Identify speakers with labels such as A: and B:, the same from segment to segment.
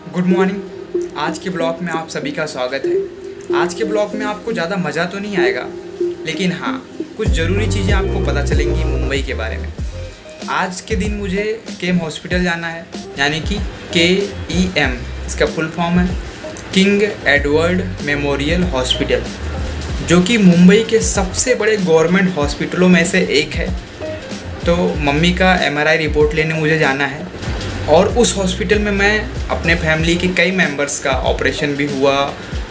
A: Good morning. आज के blog में आप सभी का स्वागत है। आज के ब्लॉग में आपको ज़्यादा मज़ा तो नहीं आएगा, लेकिन हाँ, कुछ ज़रूरी चीज़ें आपको पता चलेंगी मुंबई के बारे में। आज के दिन मुझे केम हॉस्पिटल जाना है, यानी कि KEM, इसका फुल फॉर्म है किंग एडवर्ड मेमोरियल हॉस्पिटल, जो कि मुंबई के सबसे बड़े गवर्नमेंट हॉस्पिटलों में से एक है। तो मम्मी का MRI रिपोर्ट लेने मुझे जाना है, और उस हॉस्पिटल में मैं अपने फैमिली के कई मेंबर्स का ऑपरेशन भी हुआ,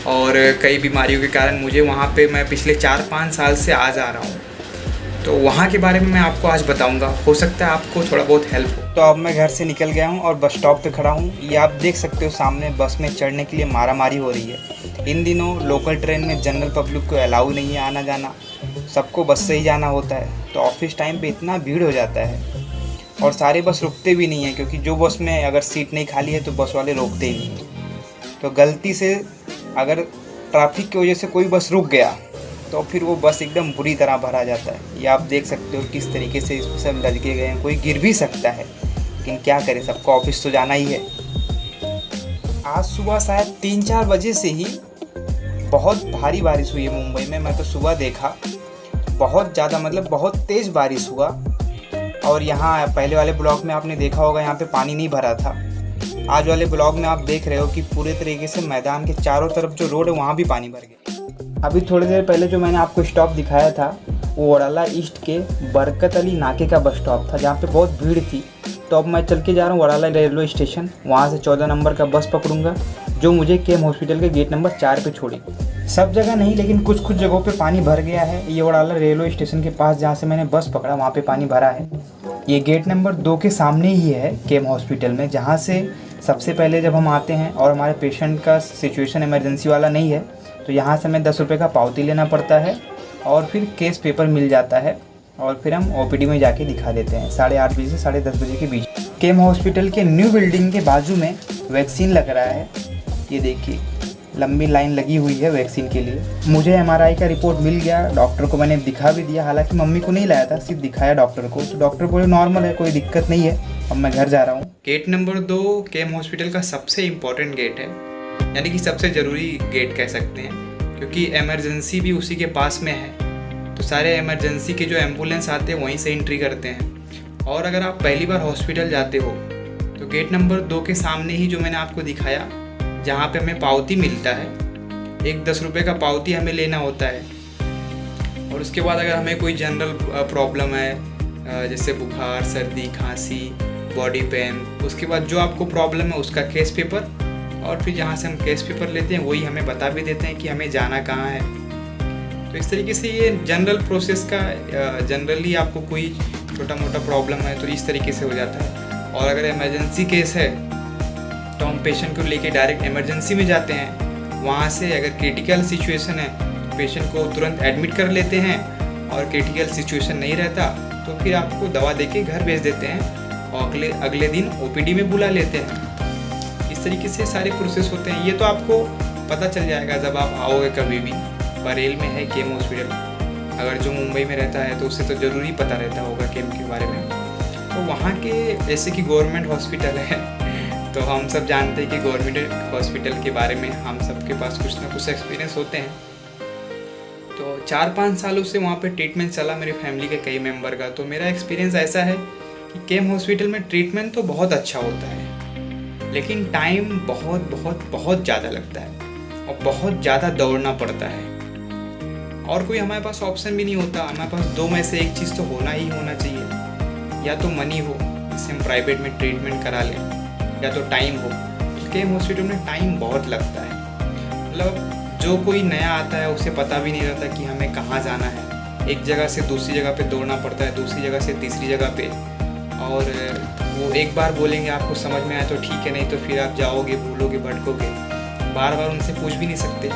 A: और कई बीमारियों के कारण मुझे वहाँ पे मैं पिछले 4-5 साल से आ जा रहा हूँ। तो वहाँ के बारे में मैं आपको आज बताऊँगा, हो सकता है आपको थोड़ा बहुत हेल्प हो।
B: तो अब मैं घर से निकल गया हूँ और बस स्टॉप पे खड़ा हूँ। ये आप देख सकते हो, सामने बस में चढ़ने के लिए मारामारी हो रही है। इन दिनों लोकल ट्रेन में जनरल पब्लिक को अलाउ नहीं है आना जाना, सबको बस से ही जाना होता है। तो ऑफिस टाइम पे इतना भीड़ हो जाता है, और सारे बस रुकते भी नहीं हैं, क्योंकि जो बस में अगर सीट नहीं खाली है तो बस वाले रोकते ही नहीं हैं। तो गलती से अगर ट्रैफिक की वजह से कोई बस रुक गया तो फिर वो बस एकदम बुरी तरह भरा जाता है। ये आप देख सकते हो किस तरीके से इसमें सब लटके गए हैं। कोई गिर भी सकता है, लेकिन क्या करें, सबको ऑफिस तो जाना ही है। आज सुबह शायद 3-4 बजे से ही बहुत भारी बारिश हुई है मुंबई में। मैं तो सुबह देखा, बहुत ज़्यादा, मतलब बहुत तेज़ बारिश हुआ। और यहाँ पहले वाले ब्लॉग में आपने देखा होगा, यहाँ पे पानी नहीं भरा था। आज वाले ब्लॉग में आप देख रहे हो कि पूरे तरीके से मैदान के चारों तरफ जो रोड है वहाँ भी पानी भर गया। अभी थोड़ी देर पहले जो मैंने आपको स्टॉप दिखाया था, वो वडाला ईस्ट के बरकत अली नाके का बस स्टॉप था, जहाँ पे बहुत भीड़ थी। तो अब मैं चल के जा रहा हूँ वडाला रेलवे स्टेशन। वहाँ से 14 नंबर का बस पकड़ूंगा, जो मुझे केम हॉस्पिटल के गेट नंबर 4 पे छोड़ेगी। सब जगह नहीं, लेकिन कुछ कुछ जगहों पे पानी भर गया है। ये वडाला रेलवे स्टेशन के पास जहाँ से मैंने बस पकड़ा, वहाँ पे पानी भरा है। ये गेट नंबर 2 के सामने ही है केम हॉस्पिटल में, जहाँ से सबसे पहले जब हम आते हैं और हमारे पेशेंट का सिचुएशन इमरजेंसी वाला नहीं है, तो यहाँ से हमें 10 रुपये का पावती लेना पड़ता है, और फिर केस पेपर मिल जाता है, और फिर हम OPD में जाके दिखा देते हैं 8:30 बजे से 10:30 बजे के बीच। केम हॉस्पिटल के न्यू बिल्डिंग के बाजू में वैक्सीन लग रहा है। ये देखिए, लंबी लाइन लगी हुई है वैक्सीन के लिए। मुझे MRI का रिपोर्ट मिल गया, डॉक्टर को मैंने दिखा भी दिया। हालांकि मम्मी को नहीं लाया था, सिर्फ दिखाया डॉक्टर को। तो डॉक्टर बोले नॉर्मल है, कोई दिक्कत नहीं है। अब मैं घर जा रहा हूँ।
A: गेट नंबर 2 केम हॉस्पिटल का सबसे इम्पोर्टेंट गेट है, यानी कि सबसे ज़रूरी गेट कह सकते हैं, क्योंकि इमरजेंसी भी उसी के पास में है। तो सारे इमरजेंसी के जो एम्बुलेंस आते हैं वहीं से एंट्री करते हैं। और अगर आप पहली बार हॉस्पिटल जाते हो तो गेट नंबर 2 के सामने ही जो मैंने आपको दिखाया, जहाँ पे हमें पावती मिलता है, एक 10 रुपये का पावती हमें लेना होता है। और उसके बाद अगर हमें कोई जनरल प्रॉब्लम है, जैसे बुखार, सर्दी, खांसी, बॉडी पेन, उसके बाद जो आपको प्रॉब्लम है उसका केस पेपर, और फिर जहाँ से हम केस पेपर लेते हैं वही हमें बता भी देते हैं कि हमें जाना कहाँ है। तो इस तरीके से ये जनरल प्रोसेस का, जनरली आपको कोई छोटा मोटा प्रॉब्लम है तो इस तरीके से हो जाता है। और अगर इमरजेंसी केस है तो हम पेशेंट को लेके डायरेक्ट इमरजेंसी में जाते हैं। वहाँ से अगर क्रिटिकल सिचुएशन है तो पेशेंट को तुरंत एडमिट कर लेते हैं, और क्रिटिकल सिचुएशन नहीं रहता तो फिर आपको दवा देके घर भेज देते हैं, और अगले दिन OPD में बुला लेते हैं। इस तरीके से सारे प्रोसेस होते हैं। ये तो आपको पता चल जाएगा जब आप आओगे कभी भी। बरेल में है केम हॉस्पिटल, अगर जो मुंबई में रहता है तो उसे तो ज़रूरी पता रहता होगा केम के बारे में। तो वहाँ के, जैसे कि गवर्नमेंट हॉस्पिटल है, तो हम सब जानते हैं कि गवर्नमेंट हॉस्पिटल के बारे में हम सबके पास कुछ ना कुछ एक्सपीरियंस होते हैं। तो 4-5 सालों से वहाँ पे ट्रीटमेंट चला मेरी फैमिली के कई मेंबर का। तो मेरा एक्सपीरियंस ऐसा है कि केम हॉस्पिटल में ट्रीटमेंट तो बहुत अच्छा होता है, लेकिन टाइम बहुत बहुत बहुत ज़्यादा लगता है, और बहुत ज़्यादा दौड़ना पड़ता है, और कोई हमारे पास ऑप्शन भी नहीं होता। हमारे पास 2 में से एक चीज़ तो होना ही होना चाहिए, या तो मनी हो जिससे हम प्राइवेट में ट्रीटमेंट करा लें, या तो टाइम हो। केम हॉस्पिटल में टाइम बहुत लगता है, मतलब जो कोई नया आता है उसे पता भी नहीं रहता कि हमें कहाँ जाना है। एक जगह से दूसरी जगह पे दौड़ना पड़ता है, दूसरी जगह से तीसरी जगह पे, और वो एक बार बोलेंगे आपको समझ में आए तो ठीक है, नहीं तो फिर आप जाओगे, भूलोगे, भटकोगे। बार बार उनसे पूछ भी नहीं सकते,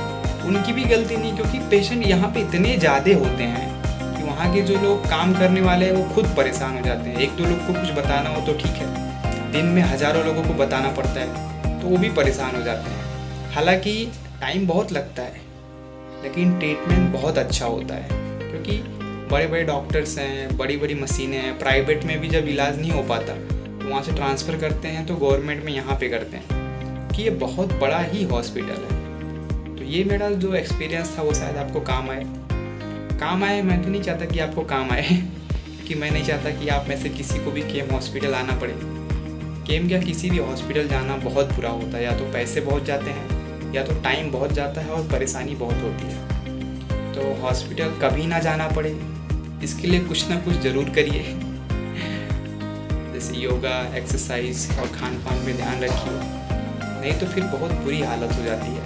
A: उनकी भी गलती नहीं, क्योंकि पेशेंट यहाँ पे इतने ज़्यादा होते हैं कि वहाँ के जो लोग काम करने वाले हैं वो खुद परेशान हो जाते हैं। 1-2 लोग को कुछ बताना हो तो ठीक है, दिन में हज़ारों लोगों को बताना पड़ता है तो वो भी परेशान हो जाते हैं। हालांकि टाइम बहुत लगता है, लेकिन ट्रीटमेंट बहुत अच्छा होता है, क्योंकि बड़े बड़े डॉक्टर्स हैं, बड़ी बड़ी मशीनें हैं। प्राइवेट में भी जब इलाज नहीं हो पाता तो वहाँ से ट्रांसफ़र करते हैं, तो गवर्नमेंट में यहाँ पे करते हैं। कि ये बहुत बड़ा ही हॉस्पिटल है। तो ये मेरा जो एक्सपीरियंस था वो शायद आपको काम आए। मैं तो नहीं चाहता कि आपको काम आए क्योंकि मैं नहीं चाहता कि आप में से किसी को भी केम हॉस्पिटल आना पड़े। केम क्या किसी भी हॉस्पिटल जाना बहुत बुरा होता है, या तो पैसे बहुत जाते हैं या तो टाइम बहुत जाता है और परेशानी बहुत होती है। तो हॉस्पिटल कभी ना जाना पड़े इसके लिए कुछ ना कुछ ज़रूर करिए, जैसे योगा, एक्सरसाइज और खान पान में ध्यान रखिए, नहीं तो फिर बहुत बुरी हालत हो जाती है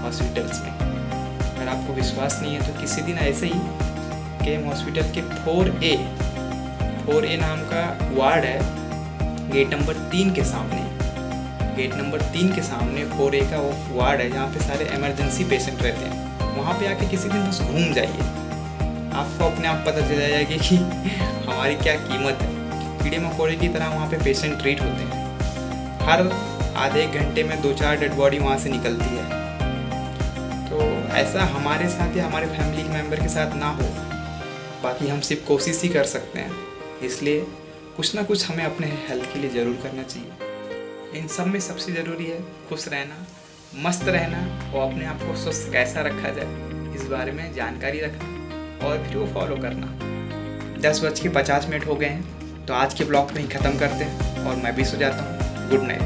A: हॉस्पिटल्स में। अगर आपको विश्वास नहीं है तो किसी दिन ऐसे ही केम हॉस्पिटल के 4A नाम का वार्ड है, गेट नंबर 3 के सामने। गेट नंबर 3 के सामने 4A का वो वार्ड है जहाँ पे सारे इमरजेंसी पेशेंट रहते हैं। वहाँ पे आके किसी दिन बस घूम जाइए, आपको अपने आप पता चल जाएगा कि हमारी क्या कीमत है। कीड़े मकोड़े की तरह वहाँ पे पेशेंट ट्रीट होते हैं। हर आधे एक घंटे में 2-4 डेड बॉडी वहाँ से निकलती है। तो ऐसा हमारे साथ या हमारे फैमिली मेम्बर के साथ ना हो, बाकी हम सिर्फ कोशिश ही कर सकते हैं। इसलिए कुछ ना कुछ हमें अपने हेल्थ के लिए ज़रूर करना चाहिए। इन सब में सबसे ज़रूरी है खुश रहना, मस्त रहना और अपने आप को स्वस्थ कैसा रखा जाए इस बारे में जानकारी रखना और फिर वो फॉलो करना। 10:50 हो गए हैं, तो आज के ब्लॉग में ही ख़त्म करते हैं और मैं भी सो जाता हूँ। Good night.